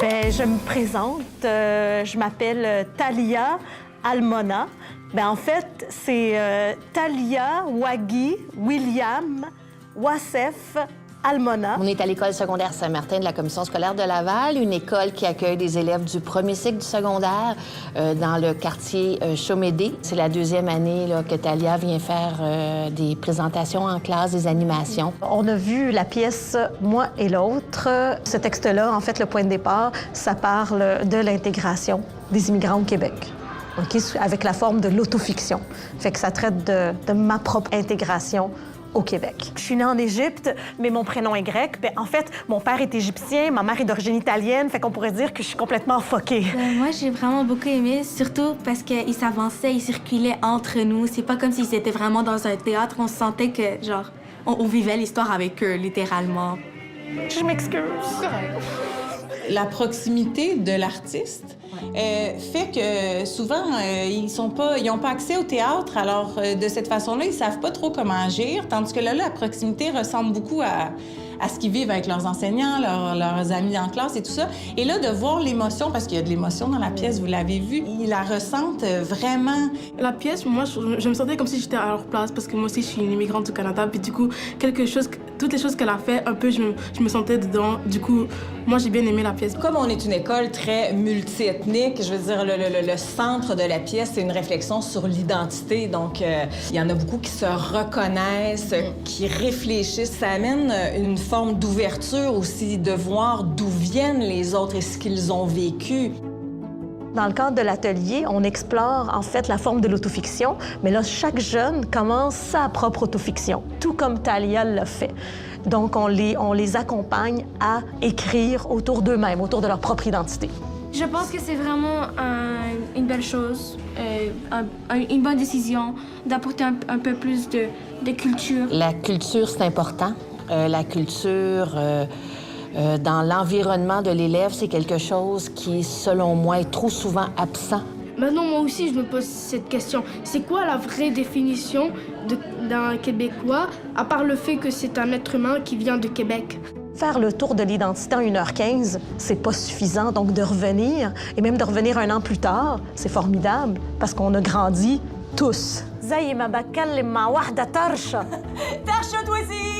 Bien, je me présente. Je m'appelle Thalia Almona. Bien, en fait, c'est Thalia Wagi William Wassef Almona. On est à l'école secondaire Saint-Martin de la Commission scolaire de Laval, une école qui accueille des élèves du premier cycle du secondaire dans le quartier Chaumédé. C'est la deuxième année là, que Thalia vient faire des présentations en classe, des animations. On a vu la pièce « Moi et l'autre ». Ce texte-là, en fait, le point de départ, ça parle de l'intégration des immigrants au Québec. Okay? Avec la forme de l'autofiction. Fait que ça traite de ma propre intégration au Québec. Je suis née en Égypte, mais mon prénom est grec. Bien, en fait, mon père est égyptien, ma mère est d'origine italienne, fait qu'on pourrait dire que je suis complètement fuckée. Moi, j'ai vraiment beaucoup aimé, surtout parce qu'ils s'avançaient, ils circulaient entre nous. C'est pas comme s'ils étaient vraiment dans un théâtre. On se sentait que, genre, on vivait l'histoire avec eux, littéralement. Je m'excuse. La proximité de l'artiste fait que souvent, ils n'ont pas accès au théâtre. Alors, de cette façon-là, ils savent pas trop comment agir. Tandis que là, la proximité ressemble beaucoup à ce qu'ils vivent avec leurs enseignants, leurs amis en classe et tout ça. Et là, de voir l'émotion, parce qu'il y a de l'émotion dans la pièce, vous l'avez vu, ils la ressentent vraiment. La pièce, moi, je me sentais comme si j'étais à leur place, parce que moi aussi, je suis une immigrante du Canada. Puis du coup, toutes les choses qu'elle a fait, un peu, je me sentais dedans. Du coup, moi, j'ai bien aimé la pièce. Comme on est une école très multiethnique, je veux dire, le centre de la pièce, c'est une réflexion sur l'identité. Donc, il y en a beaucoup qui se reconnaissent, qui réfléchissent. Ça amène une forme d'ouverture aussi, de voir d'où viennent les autres et ce qu'ils ont vécu. Dans le cadre de l'atelier, on explore en fait la forme de l'autofiction, mais là, chaque jeune commence sa propre autofiction, tout comme Thalia l'a fait. Donc, on les accompagne à écrire autour d'eux-mêmes, autour de leur propre identité. Je pense que c'est vraiment une belle chose, une bonne décision d'apporter un peu plus de culture. La culture, c'est important. La culture dans l'environnement de l'élève, c'est quelque chose qui, selon moi, est trop souvent absent. Maintenant, moi aussi, je me pose cette question. C'est quoi la vraie définition d'un Québécois, à part le fait que c'est un être humain qui vient de Québec? Faire le tour de l'identité en 1h15, c'est pas suffisant. Donc, de revenir, et même de revenir un an plus tard, c'est formidable, parce qu'on a grandi tous. زي ما بتكلم مع واحدة طرشة. Tarcha, toi aussi!